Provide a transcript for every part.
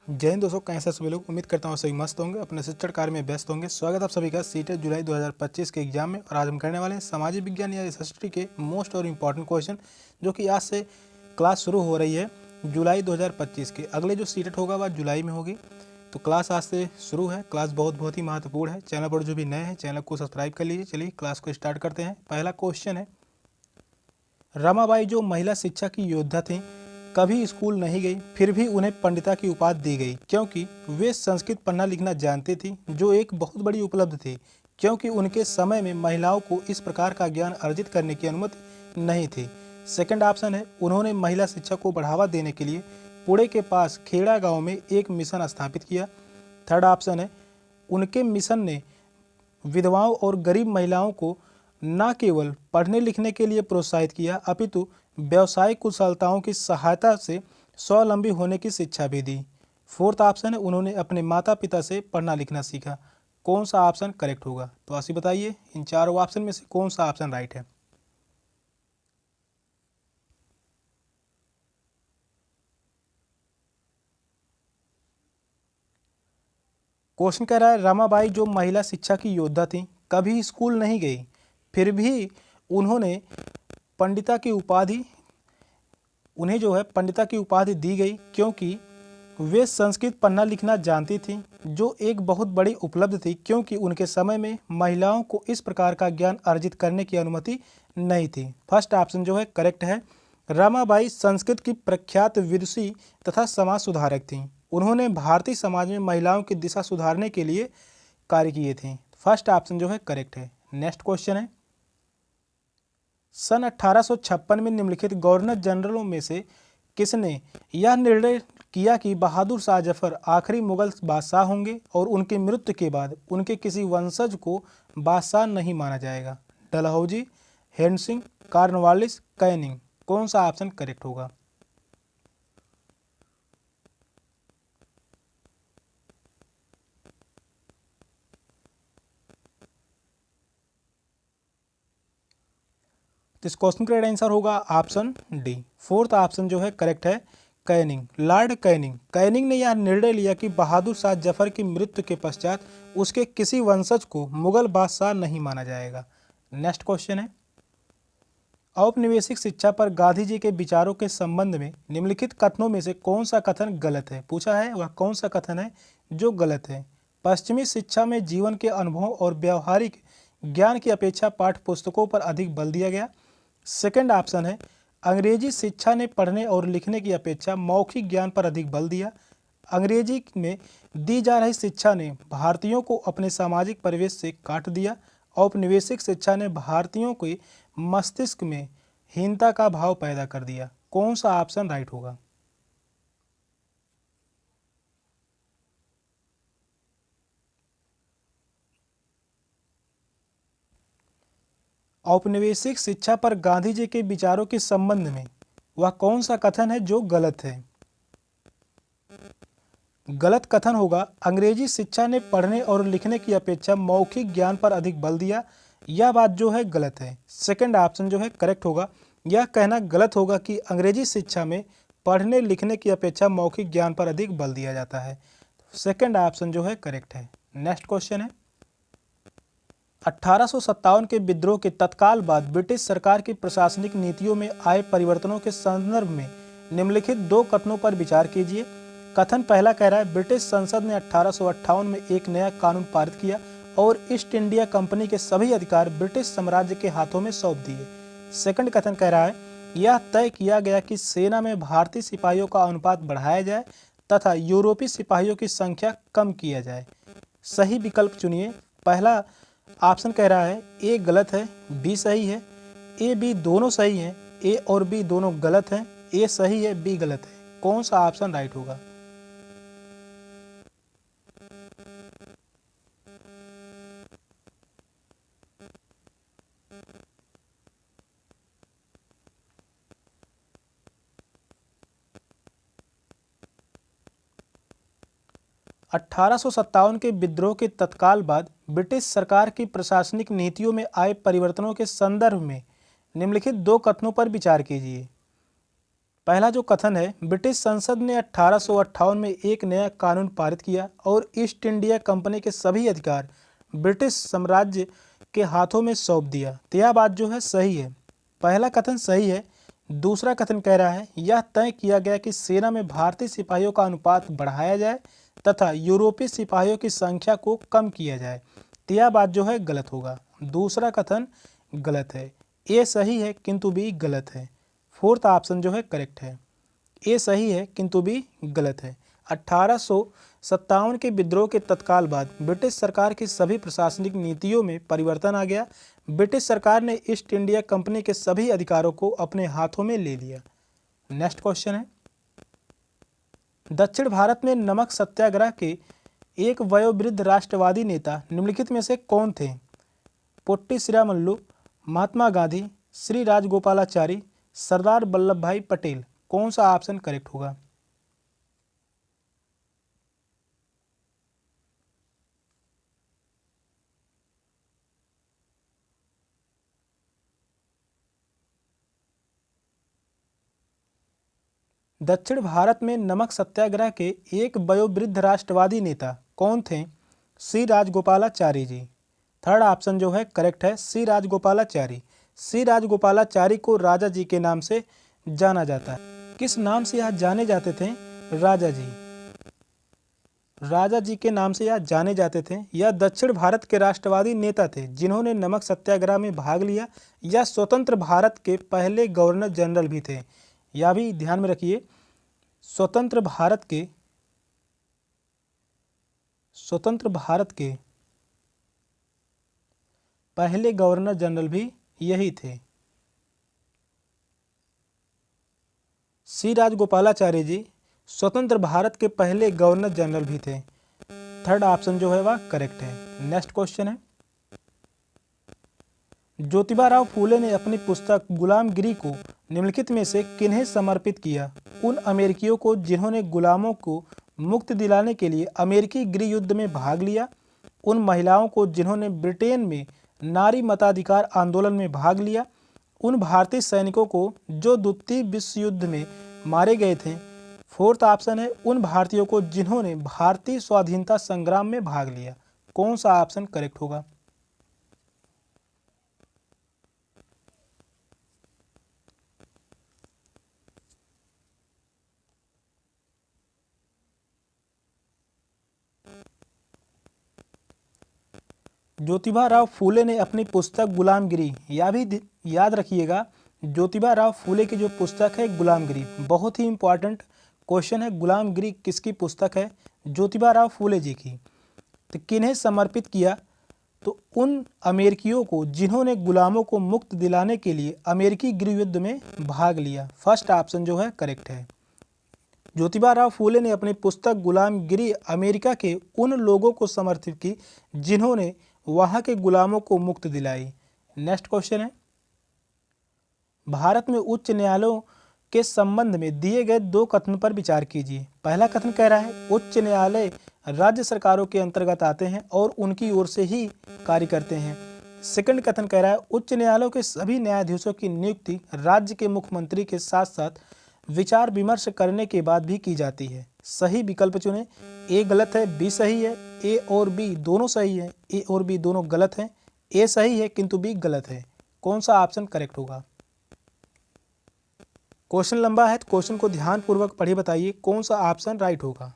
जय हिंद दोस्तों, कैसे सभी लोग। उम्मीद करता हूँ सभी मस्त होंगे, अपने शिक्षण कार्य में व्यस्त होंगे। स्वागत आप सभी का सीटेट जुलाई 2025 के एग्जाम में। और आज हम करने वाले हैं सामाजिक विज्ञान या हिस्ट्री के मोस्ट और इम्पॉर्टेंट क्वेश्चन, जो कि आज से क्लास शुरू हो रही है जुलाई 2025 के। अगले जो सीटेट होगा वह जुलाई में होगी, तो क्लास आज से शुरू है। क्लास बहुत ही महत्वपूर्ण है। चैनल पर जो भी नए हैं चैनल को सब्सक्राइब कर लीजिए। चलिए क्लास को स्टार्ट करते हैं। पहला क्वेश्चन है, रमाबाई जो महिला शिक्षा की योद्धा थीं, कभी स्कूल नहीं गई, फिर भी उन्हें पंडिता की उपाधि दी गई क्योंकि वे संस्कृत पढ़ना लिखना जानती थी, जो एक बहुत बड़ी उपलब्धि थी, क्योंकि उनके समय में महिलाओं को इस प्रकार का ज्ञान अर्जित करने की अनुमति नहीं थी। सेकंड ऑप्शन है, उन्होंने महिला शिक्षा को बढ़ावा देने के लिए पुणे के पास खेड़ा गांव में एक मिशन स्थापित किया। थर्ड ऑप्शन है, उनके मिशन ने विधवाओं और गरीब महिलाओं को न केवल पढ़ने लिखने के लिए प्रोत्साहित किया, अपितु व्यावसायिक कुशलताओं की सहायता से स्वावलंबी होने की शिक्षा भी दी। फोर्थ ऑप्शन है, उन्होंने अपने माता पिता से पढ़ना लिखना सीखा। कौन सा ऑप्शन करेक्ट होगा? तो ऐसे बताइए, इन चारों ऑप्शन में से कौन सा ऑप्शन राइट है? क्वेश्चन कह रहा है, रमाबाई जो महिला शिक्षा की योद्धा थी, कभी स्कूल नहीं गई, फिर भी उन्होंने पंडिता की उपाधि उन्हें जो है पंडिता की उपाधि दी गई क्योंकि वे संस्कृत पढ़ना लिखना जानती थीं, जो एक बहुत बड़ी उपलब्धि थी, क्योंकि उनके समय में महिलाओं को इस प्रकार का ज्ञान अर्जित करने की अनुमति नहीं थी। फर्स्ट ऑप्शन जो है करेक्ट है। रमाबाई संस्कृत की प्रख्यात विदुषी तथा समाज सुधारक थीं। उन्होंने भारतीय समाज में महिलाओं की दिशा सुधारने के लिए कार्य किए थे। फर्स्ट ऑप्शन जो है करेक्ट है। नेक्स्ट क्वेश्चन है, सन 1856 में निम्नलिखित गवर्नर जनरलों में से किसने यह निर्णय किया कि बहादुर शाह जफर आखिरी मुगल बादशाह होंगे और उनकी मृत्यु के बाद उनके किसी वंशज को बादशाह नहीं माना जाएगा? डलहौजी, हेंसिंग, कॉर्नवालिस, कैनिंग। कौन सा ऑप्शन करेक्ट होगा? तो इस क्वेश्चन का राइट आंसर होगा ऑप्शन डी। फोर्थ ऑप्शन जो है करेक्ट है, कैनिंग। लॉर्ड कैनिंग ने यह निर्णय लिया कि बहादुर शाह जफर की मृत्यु के पश्चात उसके किसी वंशज को मुगल बादशाह नहीं माना जाएगा। नेक्स्ट क्वेश्चन है, औपनिवेशिक शिक्षा पर गांधी जी के विचारों के संबंध में निम्नलिखित कथनों में से कौन सा कथन गलत है? पूछा है, वह कौन सा कथन है जो गलत है? पश्चिमी शिक्षा में जीवन के अनुभवों और व्यावहारिक ज्ञान की अपेक्षा पाठ्य पुस्तकों पर अधिक बल दिया गया। सेकंड ऑप्शन है, अंग्रेजी शिक्षा ने पढ़ने और लिखने की अपेक्षा मौखिक ज्ञान पर अधिक बल दिया। अंग्रेजी में दी जा रही शिक्षा ने भारतीयों को अपने सामाजिक परिवेश से काट दिया। औपनिवेशिक शिक्षा ने भारतीयों के मस्तिष्क में हीनता का भाव पैदा कर दिया। कौन सा ऑप्शन राइट होगा? औपनिवेशिक शिक्षा पर गांधी जी के विचारों के संबंध में वह कौन सा कथन है जो गलत है? गलत कथन होगा, अंग्रेजी शिक्षा ने पढ़ने और लिखने की अपेक्षा मौखिक ज्ञान पर अधिक बल दिया। यह बात जो है गलत है। सेकंड ऑप्शन जो है करेक्ट होगा। यह कहना गलत होगा कि अंग्रेजी शिक्षा में पढ़ने लिखने की अपेक्षा मौखिक ज्ञान पर अधिक बल दिया जाता है। सेकंड ऑप्शन जो है करेक्ट है। नेक्स्ट क्वेश्चन है, 1857 के विद्रोह के तत्काल बाद ब्रिटिश सरकार की प्रशासनिक नीतियों में आए परिवर्तनों के संदर्भ में निम्नलिखित दो कथनों पर विचार कीजिए। कथन पहला कह रहा है, ब्रिटिश संसद ने 1858 में एक नया कानून पारित किया और ईस्ट इंडिया कंपनी के सभी अधिकार ब्रिटिश साम्राज्य के हाथों में सौंप दिए। सेकंड कथन कह रहा है, यह तय किया गया कि सेना में भारतीय सिपाहियों का अनुपात बढ़ाया जाए तथा यूरोपीय सिपाहियों की संख्या कम किया जाए। सही विकल्प चुनिए। पहला ऑप्शन कह रहा है ए गलत है, बी सही है। ए बी दोनों सही हैं, ए और बी दोनों गलत हैं। ए सही है, बी गलत है। कौन सा ऑप्शन राइट होगा? 1857 के विद्रोह के तत्काल बाद ब्रिटिश सरकार की प्रशासनिक नीतियों में आए परिवर्तनों के संदर्भ में निम्नलिखित दो कथनों पर विचार कीजिए। पहला जो कथन है, ब्रिटिश संसद ने 1858 में एक नया कानून पारित किया और ईस्ट इंडिया कंपनी के सभी अधिकार ब्रिटिश साम्राज्य के हाथों में सौंप दिया। तो यह बात जो है सही है, पहला कथन सही है। दूसरा कथन कह रहा है यह तय किया गया कि सेना में भारतीय सिपाहियों का अनुपात बढ़ाया जाए तथा यूरोपीय सिपाहियों की संख्या को कम किया जाए। तो यह बात जो है गलत होगा, दूसरा कथन गलत है। ए सही है किंतु बी गलत है। फोर्थ ऑप्शन जो है करेक्ट है। ए सही है किंतु बी गलत है। 1857 के विद्रोह के तत्काल बाद ब्रिटिश सरकार की सभी प्रशासनिक नीतियों में परिवर्तन आ गया। ब्रिटिश सरकार ने ईस्ट इंडिया कंपनी के सभी अधिकारों को अपने हाथों में ले लिया। नेक्स्ट क्वेश्चन है, दक्षिण भारत में नमक सत्याग्रह के एक वयोवृद्ध राष्ट्रवादी नेता निम्नलिखित में से कौन थे? पोट्टी श्रीरामुलु, महात्मा गांधी, श्री राजगोपालाचारी, सरदार वल्लभ भाई पटेल। कौन सा ऑप्शन करेक्ट होगा? दक्षिण भारत में नमक सत्याग्रह के एक वयोवृद्ध राष्ट्रवादी नेता कौन थे? सी राजगोपालाचारी जी। थर्ड ऑप्शन जो है करेक्ट है, सी राजगोपालाचारी। सी राजगोपालाचारी को राजा जी के नाम से जाना जाता है। किस नाम से यह जाने जाते थे? राजा जी। राजा जी के नाम से यह जाने जाते थे। यह दक्षिण भारत के राष्ट्रवादी नेता थे जिन्होंने नमक सत्याग्रह में भाग लिया। यह स्वतंत्र भारत के पहले गवर्नर जनरल भी थे। यह भी ध्यान में रखिए, स्वतंत्र भारत के पहले गवर्नर जनरल भी यही थे। सी राजगोपालाचारी जी स्वतंत्र भारत के पहले गवर्नर जनरल भी थे। थर्ड ऑप्शन जो है वह करेक्ट है। नेक्स्ट क्वेश्चन है, ज्योतिबा राव फूले ने अपनी पुस्तक गुलामगिरी को निम्नलिखित में से किन्हें समर्पित किया? उन अमेरिकियों को जिन्होंने गुलामों को मुक्ति दिलाने के लिए अमेरिकी गृह युद्ध में भाग लिया, उन महिलाओं को जिन्होंने ब्रिटेन में नारी मताधिकार आंदोलन में भाग लिया, उन भारतीय सैनिकों को जो द्वितीय विश्व युद्ध में मारे गए थे। फोर्थ ऑप्शन है उन भारतीयों को जिन्होंने भारतीय स्वाधीनता संग्राम में भाग लिया। कौन सा ऑप्शन करेक्ट होगा? ज्योतिबा राव फूले ने अपनी पुस्तक गुलामगिरी, यह भी याद रखिएगा, ज्योतिबा राव फूले की जो पुस्तक है गुलामगिरी, बहुत ही इंपॉर्टेंट क्वेश्चन है। गुलामगिरी किसकी पुस्तक है? ज्योतिबा राव फूले जी की। तो किन्हें समर्पित किया? तो उन अमेरिकियों को जिन्होंने गुलामों को मुक्त दिलाने के लिए अमेरिकी गृह युद्ध में भाग लिया। फर्स्ट ऑप्शन जो है करेक्ट है। ज्योतिबा राव फूले ने अपनी पुस्तक गुलामगिरी अमेरिका के उन लोगों को समर्पित की जिन्होंने वहां के गुलामों को मुक्त दिलाई। नेक्स्ट क्वेश्चन है, भारत में उच्च न्यायालयों के संबंध में दिए गए दो कथन पर विचार कीजिए। पहला कथन कह रहा है उच्च न्यायालय राज्य सरकारों के अंतर्गत आते हैं और उनकी ओर से ही कार्य करते हैं। सेकंड कथन कह रहा है उच्च न्यायालयों के सभी न्यायाधीशों की नियुक्ति राज्य के मुख्यमंत्री के साथ साथ विचार विमर्श करने के बाद भी की जाती है। सही विकल्प चुने। ए गलत है, बी सही है, ए और बी दोनों सही है, ए और बी दोनों गलत हैं। ए सही है किंतु बी गलत है। कौन सा ऑप्शन करेक्ट होगा? क्वेश्चन लंबा है तो क्वेश्चन को ध्यानपूर्वक पढ़िए, बताइए कौन सा ऑप्शन राइट होगा।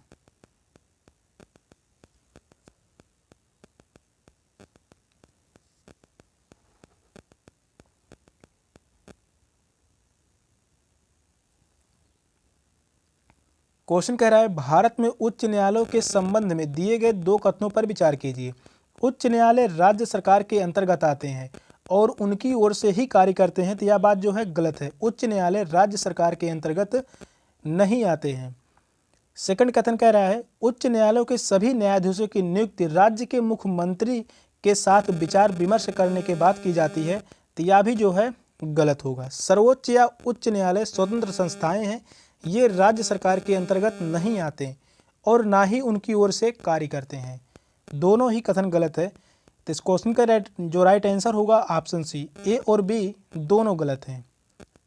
क्वेश्चन कह रहा है भारत में उच्च न्यायालयों के संबंध में दिए गए दो कथनों पर विचार कीजिए। उच्च न्यायालय राज्य सरकार के अंतर्गत आते हैं और उनकी ओर से ही कार्य करते हैं। तो यह बात जो है गलत है, उच्च न्यायालय राज्य सरकार के अंतर्गत नहीं आते हैं। सेकंड कथन कह रहा है उच्च न्यायालयों के सभी न्यायाधीशों की नियुक्ति राज्य के मुख्यमंत्री के साथ विचार विमर्श करने के बाद की जाती है। तो यह भी जो है गलत होगा। सर्वोच्च या उच्च न्यायालय स्वतंत्र संस्थाएं हैं, ये राज्य सरकार के अंतर्गत नहीं आते और ना ही उनकी ओर से कार्य करते हैं। दोनों ही कथन गलत है। तो इस क्वेश्चन का जो राइट आंसर होगा ऑप्शन सी, ए और बी दोनों गलत हैं।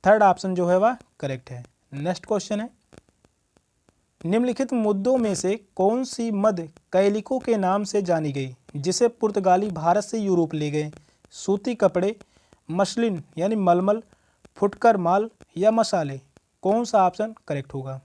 थर्ड ऑप्शन जो है वह करेक्ट है। नेक्स्ट क्वेश्चन है, निम्नलिखित मुद्दों में से कौन सी मद कैलिको के नाम से जानी गई जिसे पुर्तगाली भारत से यूरोप ले गए? सूती कपड़े, मसलिन यानी मलमल, फुटकर माल या मसाले? कौन सा ऑप्शन करेक्ट होगा?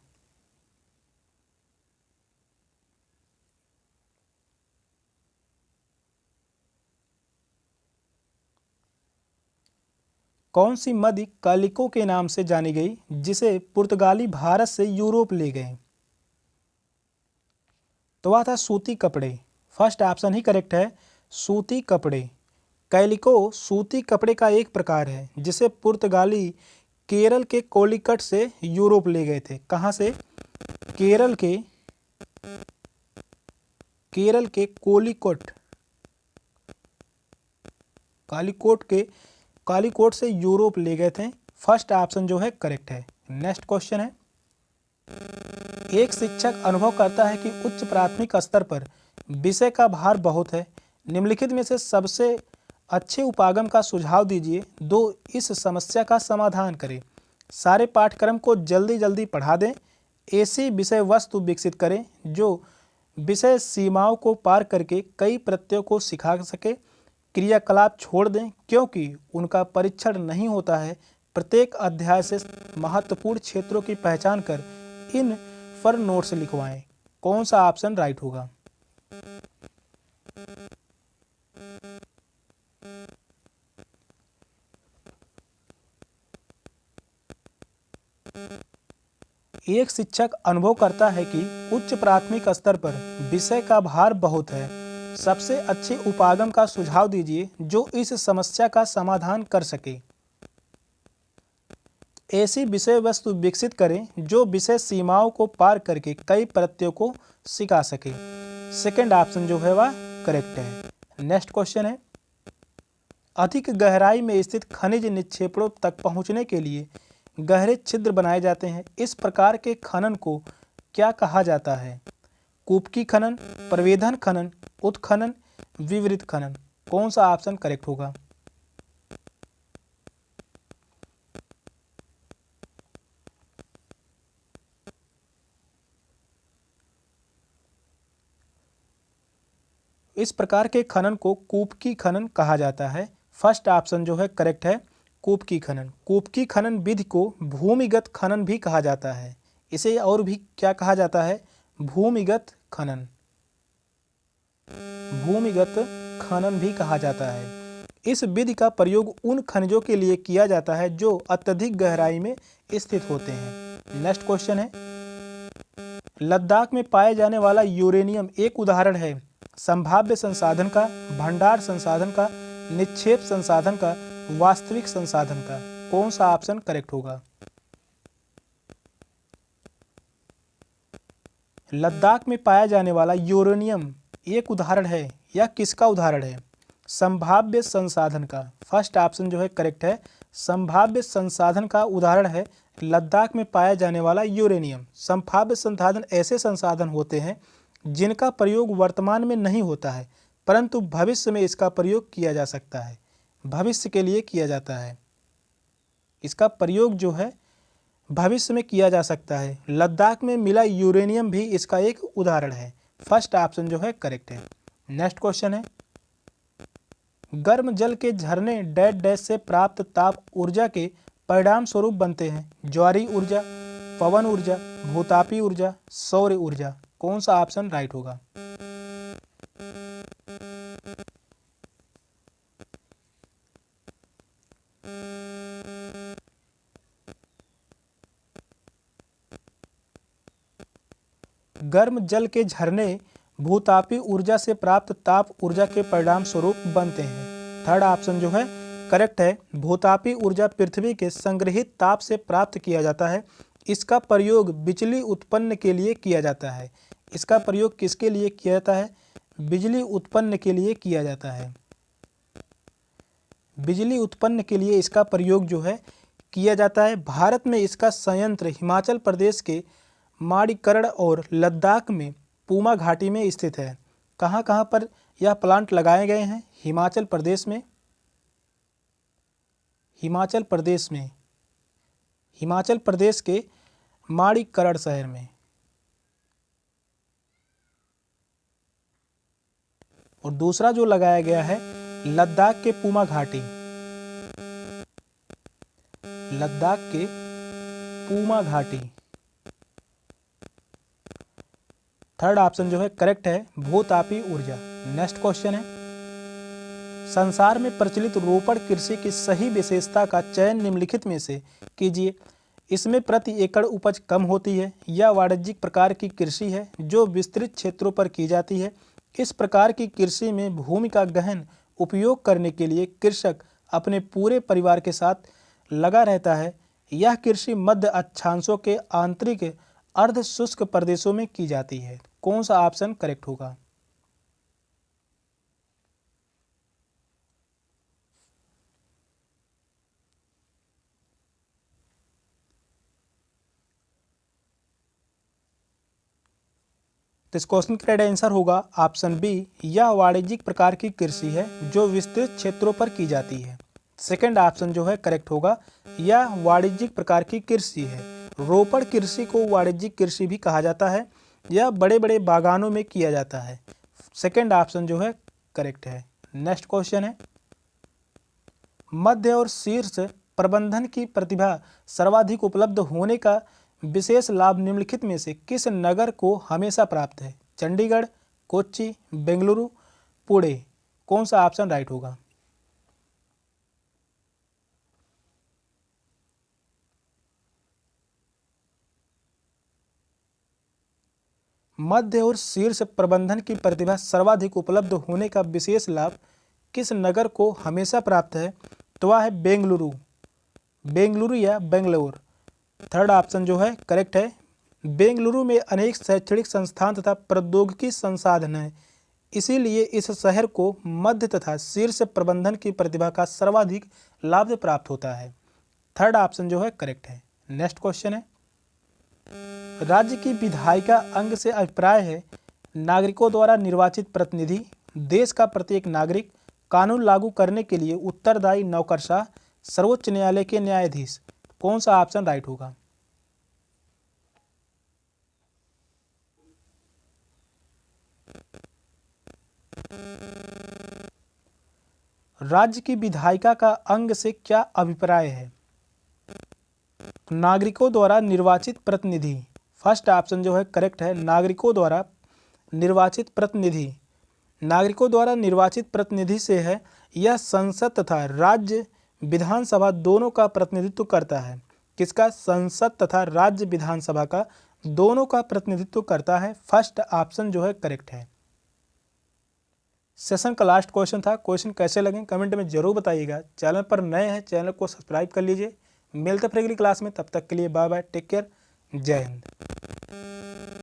कौन सी मद कैलिको के नाम से जानी गई जिसे पुर्तगाली भारत से यूरोप ले गए? तो वह था सूती कपड़े। फर्स्ट ऑप्शन ही करेक्ट है, सूती कपड़े। कैलिको सूती कपड़े का एक प्रकार है जिसे पुर्तगाली केरल के कोलिकट से यूरोप ले गए थे। कहाँ से? केरल के कालीकोट से यूरोप ले गए थे। फर्स्ट ऑप्शन जो है करेक्ट है। नेक्स्ट क्वेश्चन है, एक शिक्षक अनुभव करता है कि उच्च प्राथमिक स्तर पर विषय का भार बहुत है। निम्नलिखित में से सबसे अच्छे उपागम का सुझाव दीजिए। दो, इस समस्या का समाधान करें। सारे पाठ्यक्रम को जल्दी जल्दी पढ़ा दें। ऐसी विषय वस्तु विकसित करें जो विषय सीमाओं को पार करके कई प्रत्ययों को सिखा सके। क्रियाकलाप छोड़ दें क्योंकि उनका परीक्षण नहीं होता है। प्रत्येक अध्याय से महत्वपूर्ण क्षेत्रों की पहचान कर इन पर नोट्स लिखवाएं। कौन सा ऑप्शन राइट होगा? एक शिक्षक अनुभव करता है कि उच्च प्राथमिक स्तर पर विषय का भार बहुत है। सबसे अच्छे उपागम का सुझाव दीजिए जो इस समस्या का समाधान कर सके। ऐसी विषय वस्तु विकसित करें जो विषय सीमाओं को पार करके कई प्रत्ययों को सिखा सके। सेकंड ऑप्शन जो है वह करेक्ट है। नेक्स्ट क्वेश्चन है, अधिक गहराई में स्थित खनिज निक्षेपणों तक पहुंचने के लिए गहरे छिद्र बनाए जाते हैं। इस प्रकार के खनन को क्या कहा जाता है? कूपकी खनन, प्रवेधन खनन, उत्खनन, विवरित खनन? कौन सा ऑप्शन करेक्ट होगा? इस प्रकार के खनन को कूपकी खनन कहा जाता है। फर्स्ट ऑप्शन जो है करेक्ट है, कूपकी खनन। कूपकी खनन विधि को भूमिगत खनन भी कहा जाता है। इसे और भी क्या कहा जाता है? भूमिगत खनन। भूमिगत खनन भी कहा जाता है। इस विधि का प्रयोग उन खनिजों के लिए किया जाता है जो अत्यधिक गहराई में स्थित होते हैं। नेक्स्ट क्वेश्चन है, लद्दाख में पाए जाने वाला यूरेनियम एक उदाहरण है संभाव्य संसाधन का, भंडार संसाधन का, निक्षेप संसाधन का, वास्तविक संसाधन का? कौन सा ऑप्शन करेक्ट होगा? लद्दाख में पाया जाने वाला यूरेनियम एक उदाहरण है या किसका उदाहरण है? संभाव्य संसाधन का। फर्स्ट ऑप्शन जो है करेक्ट है, संभाव्य संसाधन का उदाहरण है लद्दाख में पाया जाने वाला यूरेनियम। संभाव्य संसाधन ऐसे संसाधन होते हैं जिनका प्रयोग वर्तमान में नहीं होता है परंतु भविष्य में इसका प्रयोग किया जा सकता है। भविष्य के लिए किया जाता है। इसका प्रयोग जो है भविष्य में किया जा सकता है। लद्दाख में मिला यूरेनियम भी इसका एक उदाहरण है। फर्स्ट ऑप्शन जो है करेक्ट है। नेक्स्ट क्वेश्चन है, गर्म जल के झरने डैश डैश से प्राप्त ताप ऊर्जा के परिणाम स्वरूप बनते हैं। ज्वारीय ऊर्जा, पवन ऊर्जा, भूतापी ऊर्जा, सौर ऊर्जा? कौन सा ऑप्शन राइट होगा? गर्म जल के झरने भूतापी ऊर्जा से प्राप्त ताप ऊर्जा के परिणाम स्वरूप बनते हैं। थर्ड ऑप्शन जो है करेक्ट है। भूतापी ऊर्जा पृथ्वी के संग्रहित ताप से प्राप्त किया जाता है। इसका प्रयोग बिजली उत्पन्न के लिए किया जाता है। इसका प्रयोग किसके लिए किया जाता है? बिजली उत्पन्न के लिए किया जाता है। बिजली उत्पन्न के लिए इसका प्रयोग जो है किया जाता है। भारत में इसका संयंत्र हिमाचल प्रदेश के माणिकर्ण और लद्दाख में पूमा घाटी में स्थित है। कहाँ कहाँ पर यह प्लांट लगाए गए हैं? हिमाचल प्रदेश में, हिमाचल प्रदेश के माणिककरण शहर में। और दूसरा जो लगाया गया है लद्दाख के पूमा घाटी, लद्दाख के पूमा घाटी। थर्ड ऑप्शन जो है करेक्ट है, भूतापी ऊर्जा। नेक्स्ट क्वेश्चन है, संसार में प्रचलित रोपण कृषि की सही विशेषता का चयन निम्नलिखित में से कीजिए। इसमें प्रति एकड़ उपज कम होती है, या वाणिज्यिक प्रकार की कृषि है जो विस्तृत क्षेत्रों पर की जाती है। इस प्रकार की कृषि में भूमि का गहन उपयोग करने के लिए कृषक अपने पूरे परिवार के साथ लगा रहता है। यह कृषि मध्य अक्षांशों के आंतरिक अर्ध शुष्क प्रदेशों में की जाती है। कौन सा ऑप्शन करेक्ट होगा? तो इस क्वेश्चन का राइट आंसर होगा ऑप्शन बी, यह वाणिज्यिक प्रकार की कृषि है जो विस्तृत क्षेत्रों पर की जाती है। सेकंड ऑप्शन जो है करेक्ट होगा, यह वाणिज्यिक प्रकार की कृषि है। रोपण कृषि को वाणिज्यिक कृषि भी कहा जाता है। यह बड़े बड़े बागानों में किया जाता है। सेकंड ऑप्शन जो है करेक्ट है। नेक्स्ट क्वेश्चन है, मध्य और शीर्ष प्रबंधन की प्रतिभा सर्वाधिक उपलब्ध होने का विशेष लाभ निम्नलिखित में से किस नगर को हमेशा प्राप्त है? चंडीगढ़, कोच्चि, बेंगलुरु, पुणे। कौन सा ऑप्शन राइट होगा? मध्य और शीर्ष प्रबंधन की प्रतिभा सर्वाधिक उपलब्ध होने का विशेष लाभ किस नगर को हमेशा प्राप्त है? तो वह है बेंगलुरु, बेंगलुरु या बेंगलोर। थर्ड ऑप्शन जो है करेक्ट है। बेंगलुरु में अनेक शैक्षणिक संस्थान तथा प्रौद्योगिकी संसाधन हैं, इसीलिए इस शहर को मध्य तथा शीर्ष प्रबंधन की प्रतिभा का सर्वाधिक लाभ प्राप्त होता है। थर्ड ऑप्शन जो है करेक्ट है। नेक्स्ट क्वेश्चन है, राज्य की विधायिका अंग से अभिप्राय है नागरिकों द्वारा निर्वाचित प्रतिनिधि, देश का प्रत्येक नागरिक, कानून लागू करने के लिए उत्तरदायी नौकरशाह, सर्वोच्च न्यायालय के न्यायाधीश। कौन सा ऑप्शन राइट होगा? राज्य की विधायिका का अंग से क्या अभिप्राय है? नागरिकों द्वारा निर्वाचित प्रतिनिधि। फर्स्ट ऑप्शन जो है करेक्ट है, नागरिकों द्वारा निर्वाचित प्रतिनिधि। नागरिकों द्वारा निर्वाचित प्रतिनिधि से है यह संसद तथा राज्य विधानसभा दोनों का प्रतिनिधित्व करता है। किसका? संसद तथा राज्य विधानसभा का दोनों का प्रतिनिधित्व करता है। फर्स्ट ऑप्शन जो है करेक्ट है। सेशन का लास्ट क्वेश्चन था। क्वेश्चन कैसे लगे कमेंट में जरूर बताइएगा। चैनल पर नए हैं, चैनल को सब्सक्राइब कर लीजिए। मिलते फिर अगली क्लास में, तब तक के लिए बाय बाय, टेक केयर, जय हिंद।